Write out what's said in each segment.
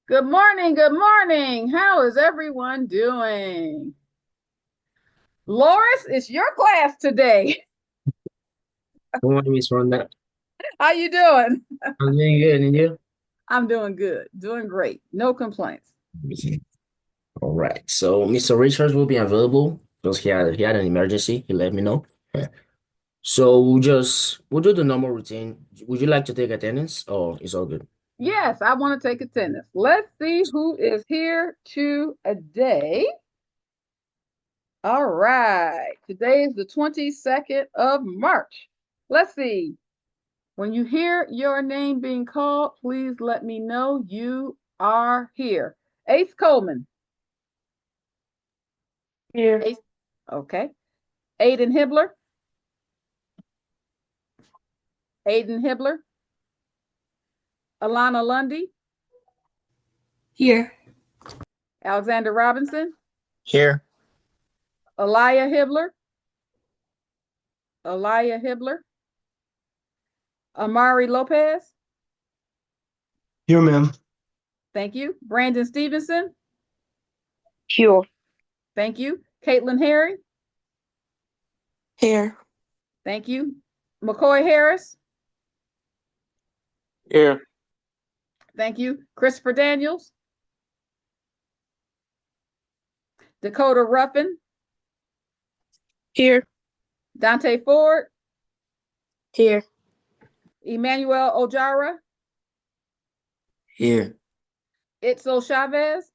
Good morning. Good morning. How is everyone doing? Loris, it's your class today. Good morning, Miss Rhonda. How you doing? I'm doing good, and you? I'm doing good. Doing great. No complaints. All right. So Mr. Richards will be available because he had an emergency. He let me know. So we'll do the normal routine. Would you like to take attendance, or it's all good? Yes, I want to take attendance. Let's see who is here today. All right. Today is the 22nd of March. Let's see. When you hear your name being called, please let me know you are here. Ace Coleman. Here. Ace. Okay. Aiden Hibbler. Aiden Hibbler. Alana Lundy. Here. Alexander Robinson. Here. Elia Hibbler. Elia Hibbler. Amari Lopez. Here, ma'am. Thank you. Brandon Stevenson. Here. Thank you. Caitlin Harry. Here. Thank you. McCoy Harris. Here. Thank you. Christopher Daniels. Dakota Ruffin. Here. Dante Ford. Here. Emmanuel Ojara. Here. Itzel Chavez.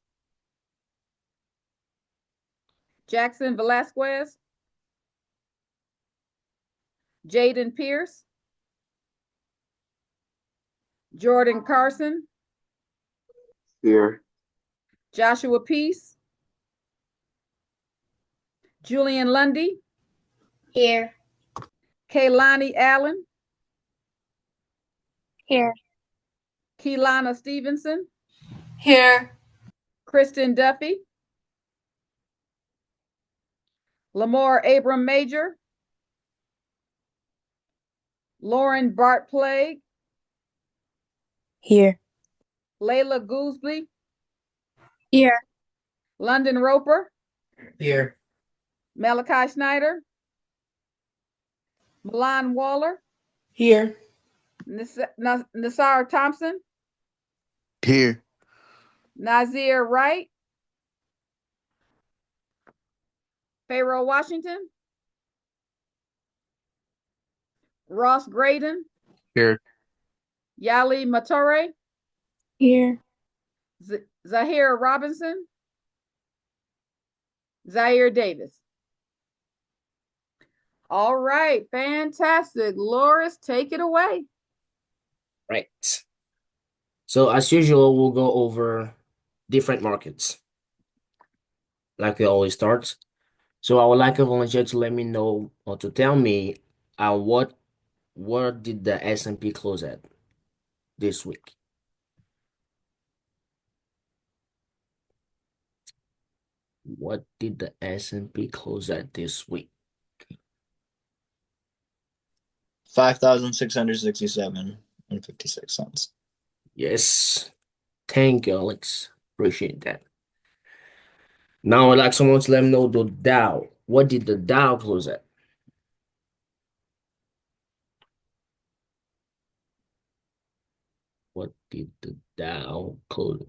Jackson Velasquez. Jaden Pierce. Jordan Carson. Here. Joshua Peace. Julian Lundy. Here. Kaylani Allen. Here. Keelana Stevenson. Here. Kristen Duffy. Lamore Abram Major. Lauren Bart Plague. Here. Layla Gooseby. Here. London Roper. Here. Malachi Snyder. Milan Waller. Here. Nassar Thompson. Here. Nazir Wright. Pharaoh Washington. Ross Graydon. Here. Yali Matore. Here. Zahir Robinson. Zaire Davis. All right, fantastic. Loris, take it away. Right. So as usual, we'll go over different markets, like we always start. So I would like a volunteer to let me know or to tell me what did the S&P close at this week? What did the S&P close at this week? 5,667.56 cents. Yes. Thank you, Alex. Appreciate that. Now I'd like someone to let me know the Dow. What did the Dow close at? What did the Dow close at?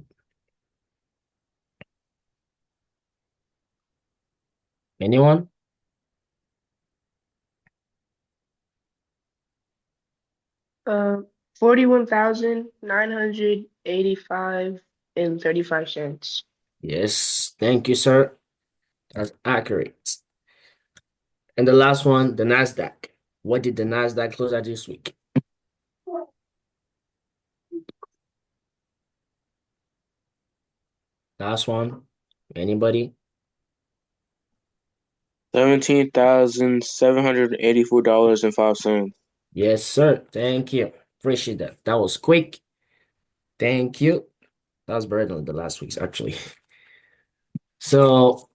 Anyone? 41,985.35 cents. Yes. Thank you, sir. That's accurate. And the last one, the Nasdaq. What did the Nasdaq close at this week? Last one. Anybody? $17,784.05. Yes, sir. Thank you. Appreciate that. That was quick. Thank you. That was better than the last week's, actually. So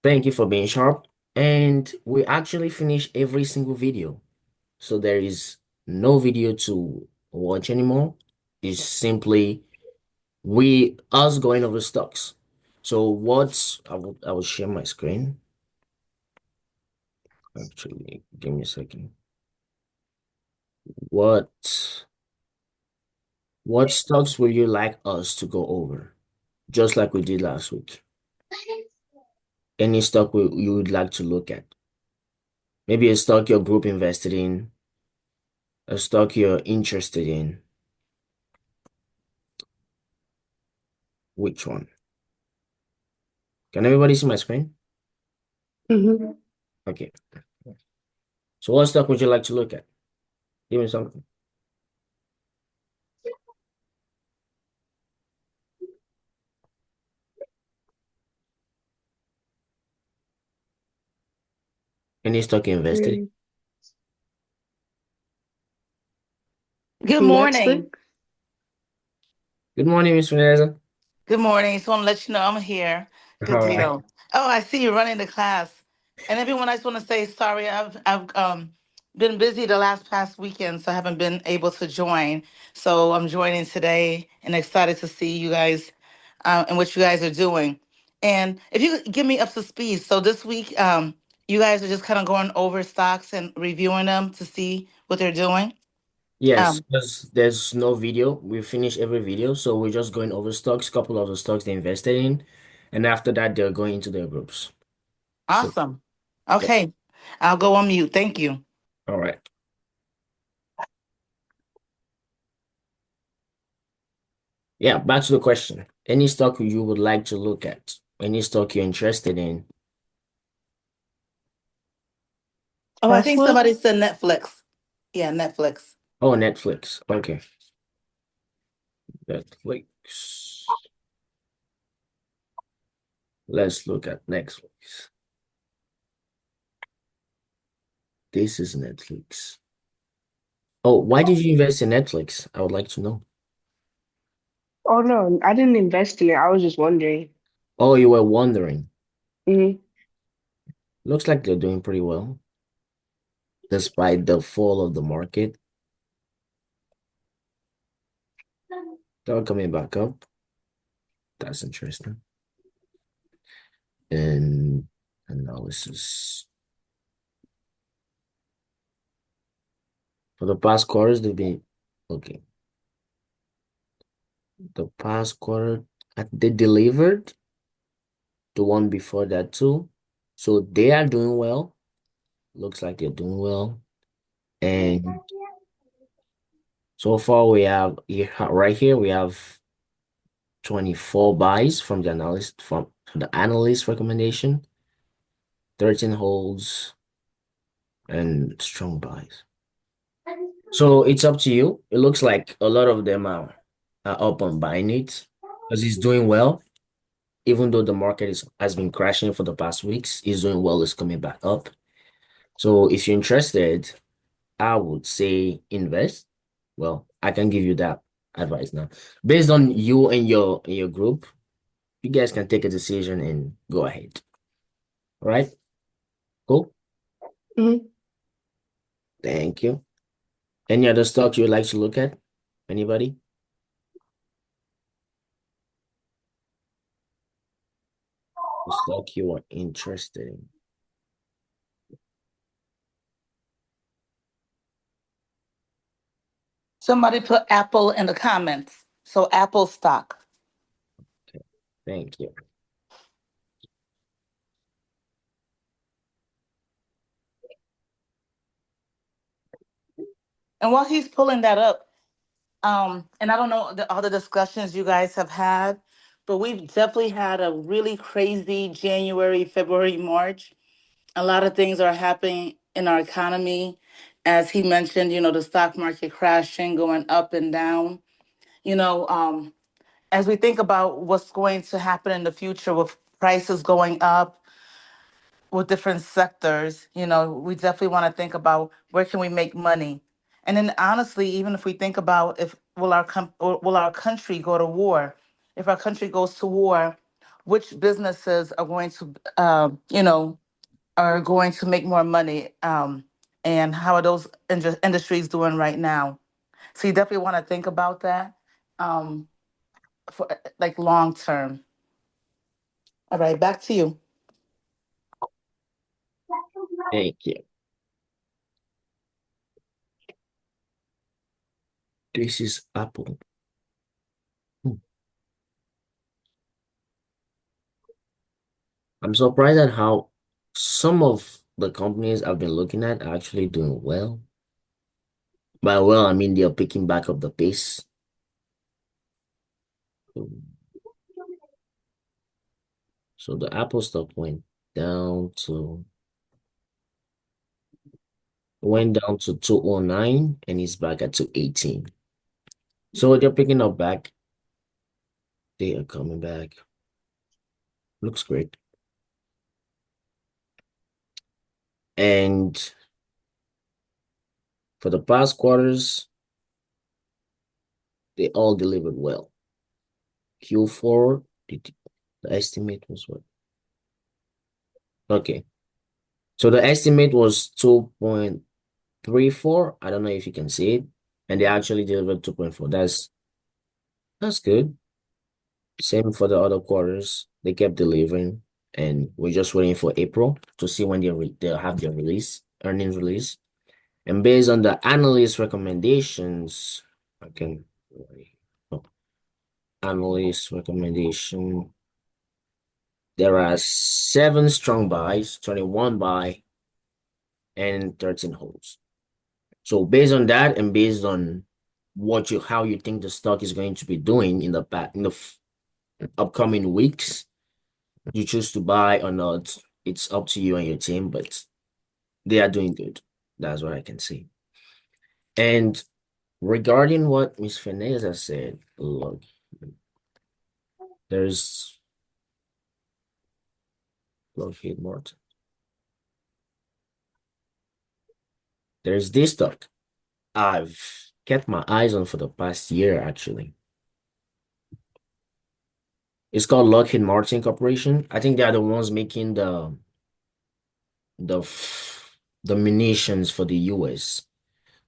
thank you for being sharp. And we actually finish every single video. So there is no video to watch anymore. It's simply we us going over stocks. So what's I will share my screen. Actually, give me a second. What what stocks would you like us to go over? Just like we did last week. Any stock you would like to look at? Maybe a stock your group invested in, a stock you're interested in. Which one? Can everybody see my screen? Mm-hmm. Okay. So what stock would you like to look at? Give me something. Any stock you invested in? Good Netflix. morning. Good morning, Miss Vanessa. Good morning. Just want to let you know I'm here. Good All right. deal. Oh, I see you running the class. And everyone, I just want to say sorry. I've been busy the last past weekend, so I haven't been able to join. So I'm joining today and excited to see you guys and what you guys are doing. And if you could give me up to speed, so this week you guys are just kind of going over stocks and reviewing them to see what they're doing. Yes, Um, because there's no video. We finish every video, so we're just going over stocks, couple of the stocks they invested in, and after that they're going into their groups. So, awesome. yep. Okay, I'll go on mute. Thank you. All right. Yeah, back to the question. Any stock you would like to look at? Any stock you're interested in? Oh, I think Tesla. somebody said Netflix. Yeah, Netflix. Oh, Netflix. Okay. Netflix. Let's look at Netflix. This is Netflix. Oh, why did you invest in Netflix? I would like to know. Oh no, I didn't invest in it. I was just wondering. Oh, you were wondering. Hmm. Looks like they're doing pretty well, despite the fall of the market. They're coming back up. That's interesting. And analysis. For the past quarters, they've been okay. The past quarter, they delivered the one before that too. So they are doing well. Looks like they're doing well. And so far we have right here we have 24 buys from the analyst from the analyst recommendation, 13 holds and strong buys. So it's up to you. It looks like a lot of them are up on buying it because he's doing well. Even though the market has been crashing for the past weeks, he's doing well, it's coming back up. So if you're interested, I would say invest. Well, I can give you that advice now. Based on you and your group, you guys can take a decision and go ahead. All right? Cool. Hmm. Thank you. Any other stock you would like to look at? Anybody? The stock you are interested in. Somebody put Apple in the comments. So Apple stock. Okay. Thank you. And while he's pulling that up, and I don't know all the discussions you guys have had, but we've definitely had a really crazy January, February, March. A lot of things are happening in our economy. As he mentioned, the stock market crashing, going up and down. You know, as we think about what's going to happen in the future with prices going up, with different sectors, we definitely want to think about where can we make money. And then honestly, even if we think about if or will our country go to war? If our country goes to war, which businesses are going to are going to make more money? And how are those industries doing right now? So you definitely want to think about that. Um, for like long term. All right, back to you. Thank you. This is Apple. Hmm. I'm surprised at how some of the companies I've been looking at are actually doing well. By well, I mean they're picking back up the pace. So the Apple stock went down to 209 and it's back at 218. So they're picking up back. They are coming back. Looks great. And for the past quarters, they all delivered well. Q4, the estimate was what? Okay. So the estimate was 2.34. I don't know if you can see it. And they actually delivered 2.4. That's good. Same for the other quarters. They kept delivering. And we're just waiting for April to see when they'll have their earnings release. And based on the analyst recommendations, I can oh, analyst recommendation. There are 7 strong buys, 21 buy, and 13 holds. So based on that, and based on how you think the stock is going to be doing in the upcoming weeks, you choose to buy or not. It's up to you and your team, but they are doing good. That's what I can say. And regarding what Miss Fernandez said, look, there's Lockheed Martin. There's this stock I've kept my eyes on for the past year, actually. It's called Lockheed Martin Corporation. I think they are the ones making the munitions for the US.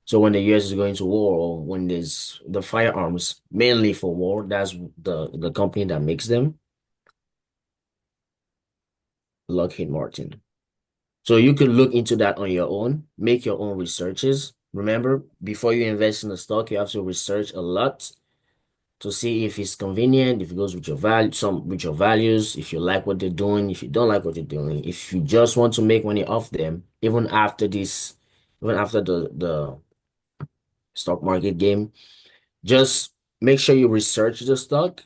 So when the US is going to war, or when there's the firearms, mainly for war, that's the company that makes them, Lockheed Martin. So you could look into that on your own, make your own researches. Remember, before you invest in the stock, you have to research a lot to see if it's convenient, if it goes with your values, if you like what they're doing, if you don't like what they're doing, if you just want to make money off them, even after the stock market game, just make sure you research the stock,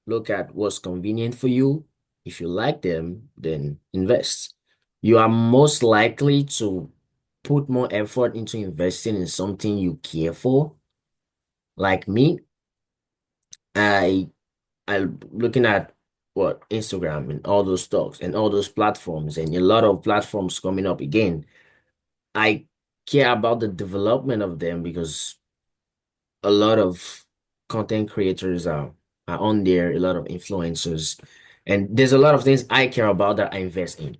look at what's convenient for you. If you like them, then invest. You are most likely to put more effort into investing in something you care for. Like me, I I'm looking at what Instagram and all those stocks and all those platforms and a lot of platforms coming up again. I care about the development of them because a lot of content creators are on there, a lot of influencers, and there's a lot of things I care about that I invest in.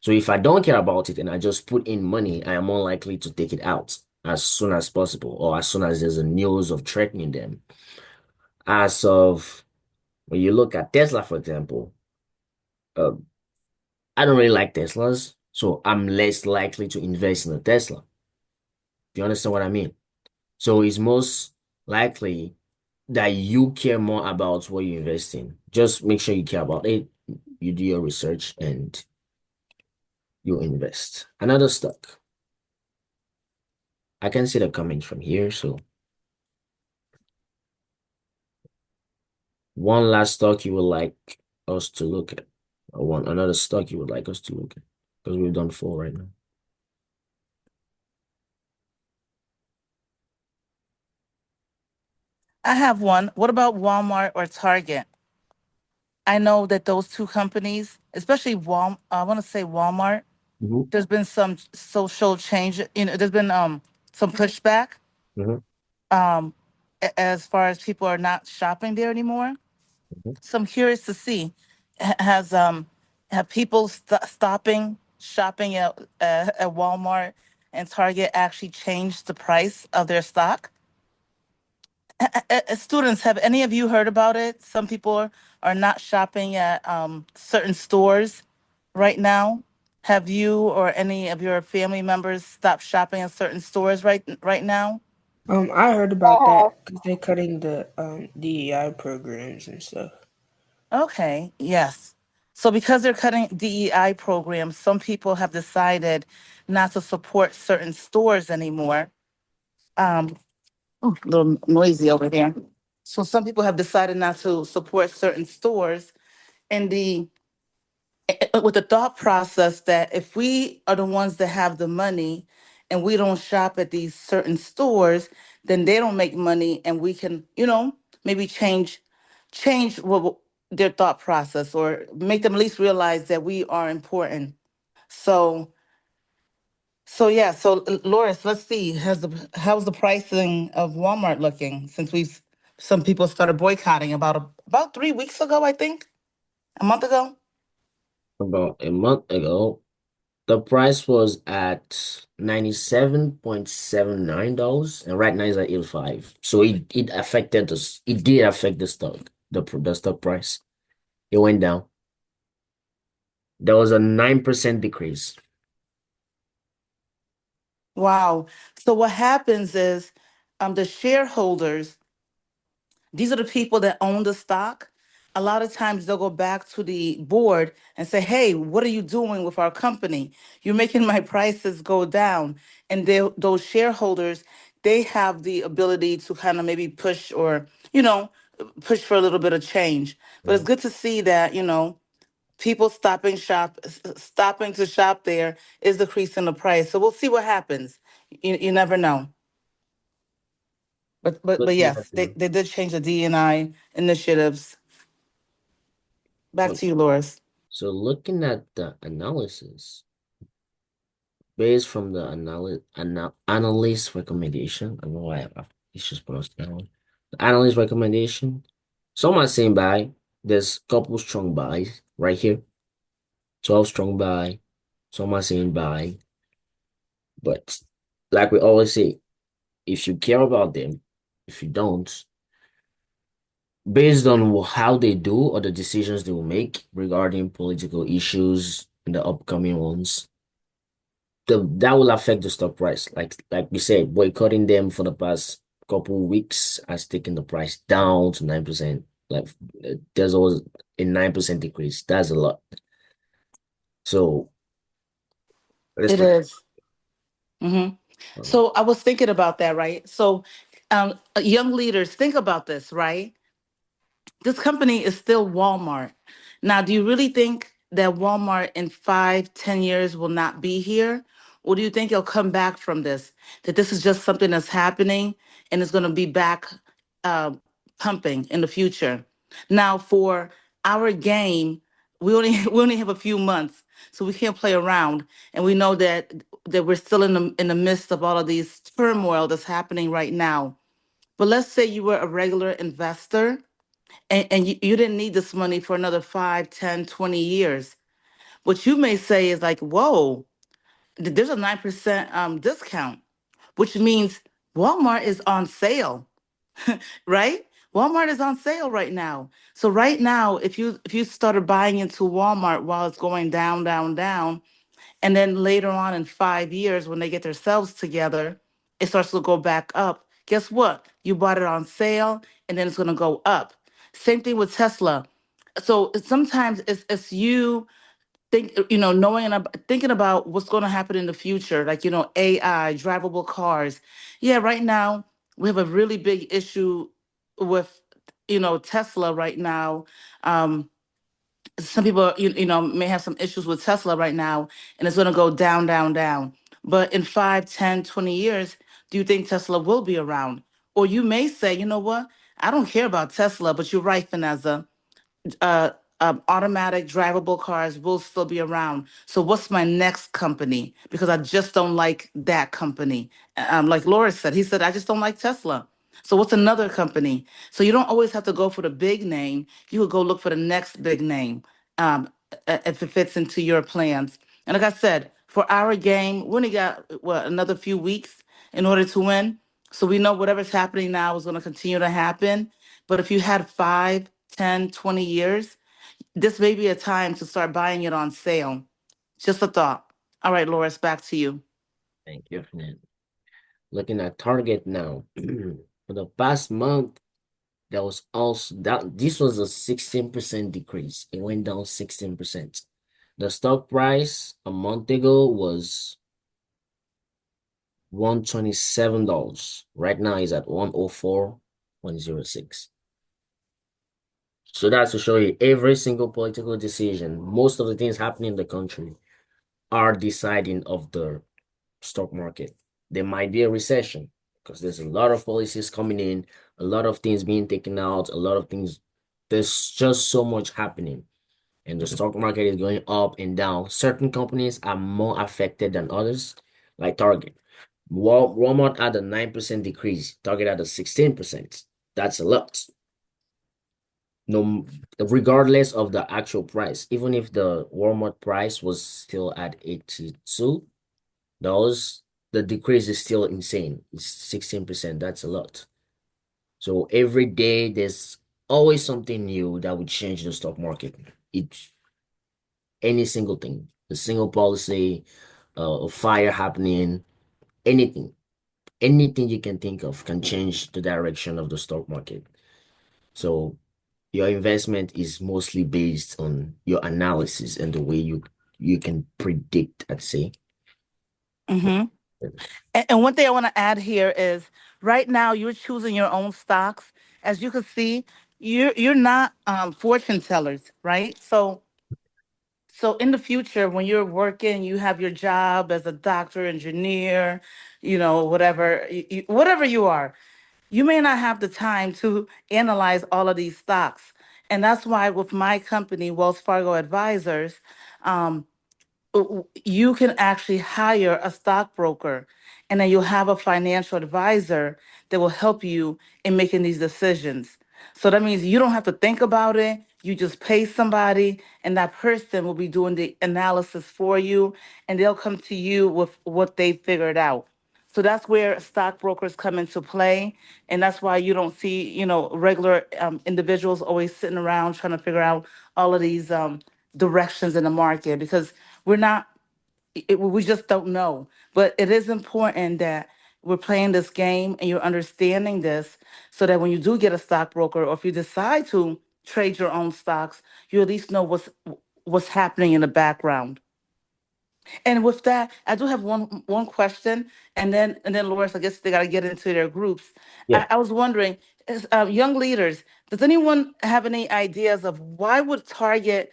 So if I don't care about it and I just put in money, I am more likely to take it out as soon as possible or as soon as there's a news of threatening them. As of when you look at Tesla, for example, uh, I don't really like Teslas, so I'm less likely to invest in a Tesla. Do you understand what I mean? So it's most likely that you care more about what you invest in. Just make sure you care about it. You do your research and you invest. Another stock. I can see the comments from here. So one last stock you would like us to look at, or another stock you would like us to look at, because we've done 4 right now. I have one. What about Walmart or Target? I know that those two companies, especially I want to say Walmart, Mm-hmm. there's been some social change. There's been some pushback Mm-hmm. um as far as people are not shopping there anymore. Mm-hmm. So I'm curious to see has have people stopping shopping at Walmart and Target actually changed the price of their stock? Students, have any of you heard about it? Some people are not shopping at certain stores right now. Have you or any of your family members stopped shopping at certain stores right now? I heard about that because they're cutting the DEI programs and stuff. Okay, yes. So because they're cutting DEI programs, some people have decided not to support certain stores anymore. Um, oh, a little noisy over here. So some people have decided not to support certain stores and with the thought process that if we are the ones that have the money and we don't shop at these certain stores, then they don't make money and we can, maybe change their thought process or make them at least realize that we are important. So yeah, so Loris, let's see, how's the pricing of Walmart looking since we've some people started boycotting about 3 weeks ago, I think, a month ago. About a month ago, the price was at $97.79, and right now it's at 85. So it affected us. It did affect the stock, the stock price. It went down. There was a 9% decrease. Wow. So what happens is the shareholders, these are the people that own the stock. A lot of times they'll go back to the board and say, hey, what are you doing with our company? You're making my prices go down. And those shareholders, they have the ability to kind of maybe push or, you know, push for a little bit of change. But it's Mhm. good to see that, people stopping to shop there is decreasing the price. So we'll see what happens. You never know. But Looking at yes, they did change the DNI initiatives. Back so, to you, Loris. so looking at the analysis based from the analyst recommendation. I don't know why it's just pronounced that one. The analyst recommendation. Some are saying buy. There's couple strong buys right here. 12 strong buy. Some are saying buy. But like we always say, if you care about them, if you don't, based on how they do or the decisions they will make regarding political issues in the upcoming ones, that will affect the stock price. Like we said, boycotting them for the past couple weeks has taken the price down to 9%. Like there's always a 9% decrease. That's a lot. So let's It take is. Hmm. um, So I was thinking about that, right? So, young leaders, think about this, right? This company is still Walmart. Now, do you really think that Walmart in 5, 10 years will not be here? Or do you think it'll come back from this? That this is just something that's happening and it's going to be back uh, pumping in the future? Now, for our game, we only we only have a few months, so we can't play around. And we know that we're still in the midst of all of these turmoil that's happening right now. But let's say you were a regular investor and you didn't need this money for another 5, 10, 20 years. What you may say is like, whoa, there's a 9% discount, which means Walmart is on sale, right? Walmart is on sale right now. So right now, if you started buying into Walmart while it's going down, down, down, and then later on in 5 years, when they get themselves together, it starts to go back up. Guess what? You bought it on sale and then it's going to go up. Same thing with Tesla. So sometimes it's you knowing and thinking about what's going to happen in the future, like, AI, drivable cars. Yeah, right now we have a really big issue with, Tesla right now. Um, some people may have some issues with Tesla right now, and it's going to go down, down, down. But in 5, 10, 20 years, do you think Tesla will be around? Or you may say, you know what, I don't care about Tesla. But you're right, Vanessa, uh, automatic drivable cars will still be around. So what's my next company? Because I just don't like that company. Like Laura said, he said, I just don't like Tesla. So what's another company? So you don't always have to go for the big name. You could go look for the next big name, um, if it fits into your plans. And like I said, for our game, we only got, what, another few weeks in order to win. So we know whatever's happening now is going to continue to happen. But if you had 5, 10, 20 years, this may be a time to start buying it on sale. Just a thought. All right, Loris, back to you. Thank you, Fernand. Looking at Target now. For the past month, there was also that this was a 16% decrease. It went down 16%. The stock price a month ago was $127. Right now is at 104.06. So that's to show you every single political decision, most of the things happening in the country are deciding of the stock market. There might be a recession because there's a lot of policies coming in, a lot of things being taken out, a lot of things. There's just so much happening, and the stock market is going up and down. Certain companies are more affected than others, like Target. Walmart had a 9% decrease, Target had a 16%. That's a lot. No, regardless of the actual price, even if the Walmart price was still at $82, the decrease is still insane. It's 16%. That's a lot. So every day there's always something new that would change the stock market. It's any single thing, a single policy, a fire happening, anything, anything you can think of can change the direction of the stock market. So your investment is mostly based on your analysis and the way you can predict, I'd say. Mm-hmm. And one thing I want to add here is right now you're choosing your own stocks. As you can see, you're not fortune tellers, right? So in the future, when you're working, you have your job as a doctor, engineer, whatever, whatever you are, you may not have the time to analyze all of these stocks. And that's why with my company, Wells Fargo Advisors, um, you can actually hire a stockbroker, and then you'll have a financial advisor that will help you in making these decisions. So that means you don't have to think about it. You just pay somebody, and that person will be doing the analysis for you, and they'll come to you with what they figured out. So that's where stockbrokers come into play, and that's why you don't see, regular individuals always sitting around trying to figure out all of these directions in the market, because we're not we just don't know. But it is important that we're playing this game and you're understanding this, so that when you do get a stockbroker, or if you decide to trade your own stocks, you at least know what's happening in the background. And with that, I do have one question, and then Loris, I guess they got to get into their groups. Yeah. I was wondering, young leaders, does anyone have any ideas of why did Target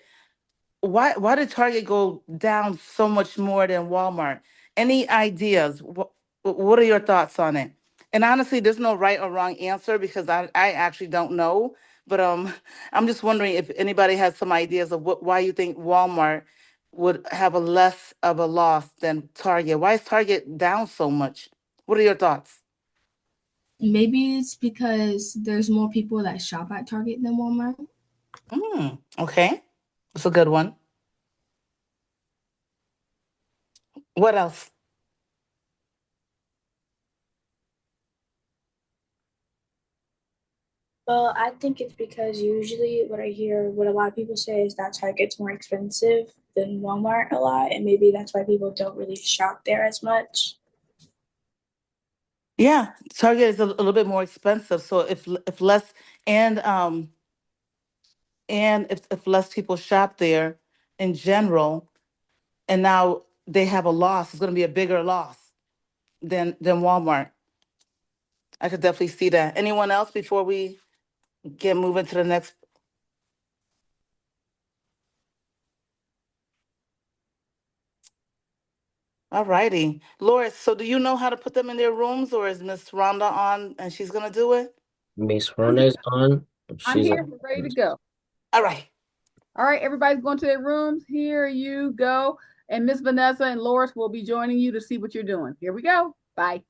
go down so much more than Walmart? Any ideas? What are your thoughts on it? And honestly, there's no right or wrong answer, because I actually don't know. But I'm just wondering if anybody has some ideas of why you think Walmart would have a less of a loss than Target. Why is Target down so much? What are your thoughts? Maybe it's because there's more people that shop at Target than Walmart. Okay, that's a good one. What else? Well, I think it's because usually what a lot of people say is that Target's more expensive than Walmart a lot, and maybe that's why people don't really shop there as much. Yeah, Target is a little bit more expensive. So if less and if less people shop there in general, and now they have a loss, it's going to be a bigger loss than Walmart. I could definitely see that. Anyone else before we get moving to the next? All righty, Loris. So do you know how to put them in their rooms, or is Miss Rhonda on and she's going to do it? Miss I'm Hernandez on. I'm She's here. on. We're ready to go. All right. All right, everybody's going to their rooms. Here you go. And Miss Vanessa and Loris will be joining you to see what you're doing. Here we go. Bye.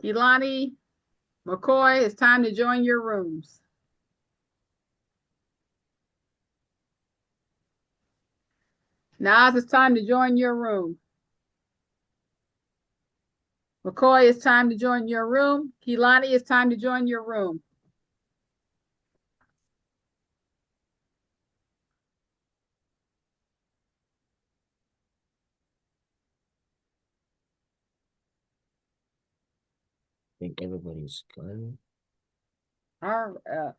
Keelani, McCoy, it's time to join your rooms. Nas, it's time to join your room. McCoy, it's time to join your room. Keelani, it's time to join your room. I think everybody's gone. All right.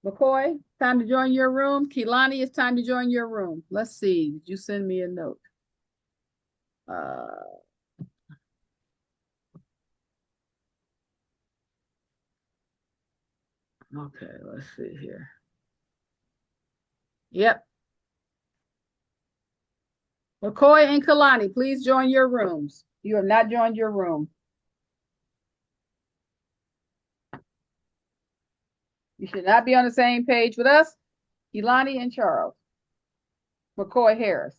McCoy, time to join your room. Keelani, it's time to join your room. Let's see. Did you send me a note? Okay, let's see here. Yep. McCoy and Kalani, please join your rooms. You have not joined your room. You should not be on the same page with us, Keelani and Charles. McCoy Harris.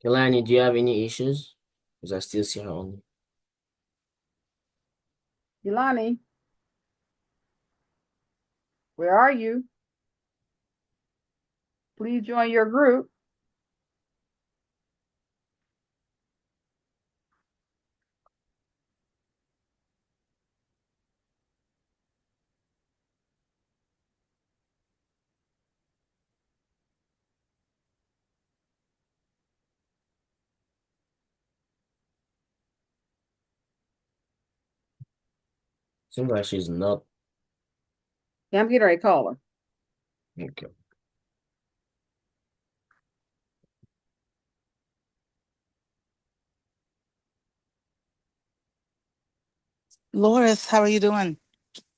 Kelani, do you have any issues? Because I still see her on. Keelani, where are you? Please join your group. Seems like she's not. Yeah, I'm getting ready to call her. Okay. Loris, how are you doing?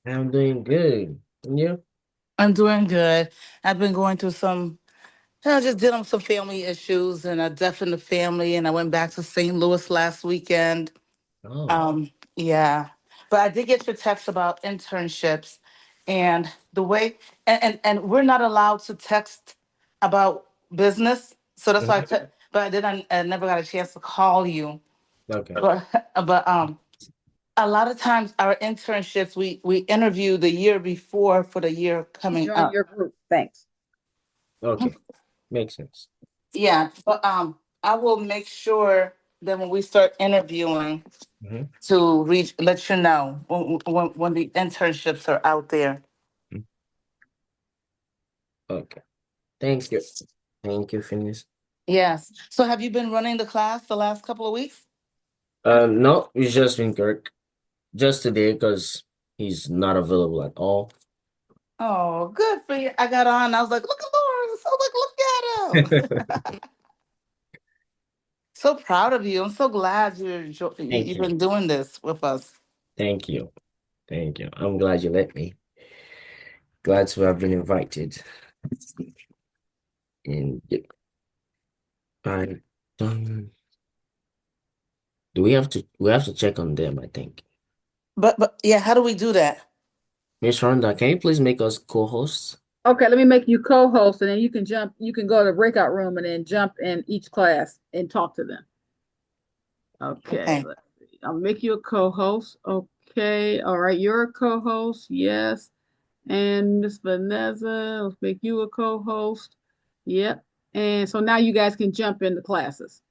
I'm doing good. And you? I'm doing good. I've been going through some, just dealing with some family issues and a death in the family. And I went back to St. Louis last weekend. Oh, Yeah. But I did get your text about internships and the way, and we're not allowed to text about business. So that's why mhm. but I never got a chance to call you. Okay. But, but a lot of times our internships we interview the year before for the year Please coming join up. your group. Thanks. Okay. Makes sense. Yeah, but I will make sure that when we start interviewing Hmm. to reach let you know when the internships are out there. Okay. Thank you. Thank you, Phineas. Yes. So have you been running the class the last couple of weeks? No, it's just been Kirk. Just today because he's not available at all. Oh, good for you. I got on. I was like, look at Lawrence. I was like, look at him. So proud of you. I'm so glad Thank you've you. been doing this with us. Thank you. Thank you. I'm glad you let me. Glad to have been invited. And yeah, I don't. Do we have to check on them, I think. But yeah, how do we do that? Miss Rhonda, can you please make us co-hosts? Okay, let me make you co-host and then you can go to the breakout room and then jump in each class and talk to them. Okay, Okay. let's see. I'll make you a co-host. Okay, all right, you're a co-host, yes. And Miss Vanessa, let's make you a co-host. Yep. And so now you guys can jump into classes.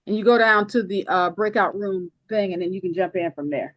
And you go down to the breakout room thing and then you can jump in from there.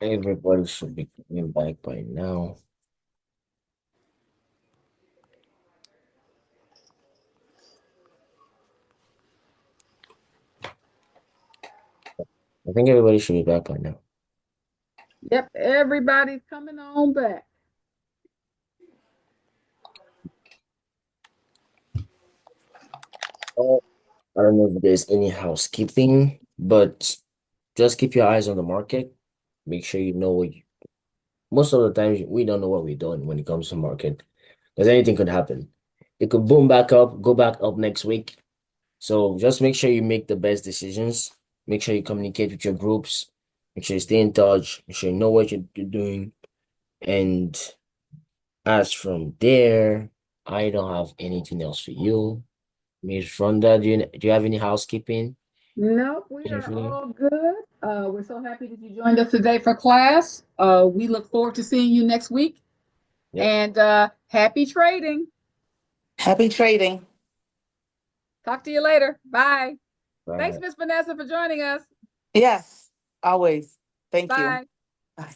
Everybody should be coming back by now. I think everybody should be back by now. Yep, everybody's coming on back. Oh, I don't know if there's any housekeeping, but just keep your eyes on the market. Make sure you know what most of the times we don't know what we're doing when it comes to market, because anything could happen. It could boom back up, go back up next week. So just make sure you make the best decisions. Make sure you communicate with your groups. Make sure you stay in touch. Make sure you know what you're doing. And as from there, I don't have anything else for you. Miss Rhonda, do you have any housekeeping? Nope, we are Anything? all good. We're so happy that you joined us today for class. We look forward to seeing you next week. Yep. And happy trading. Happy trading. Talk to you later. Bye. Thanks, Bye. Miss Vanessa, for joining us. Yes, always. Thank you. Bye. Bye.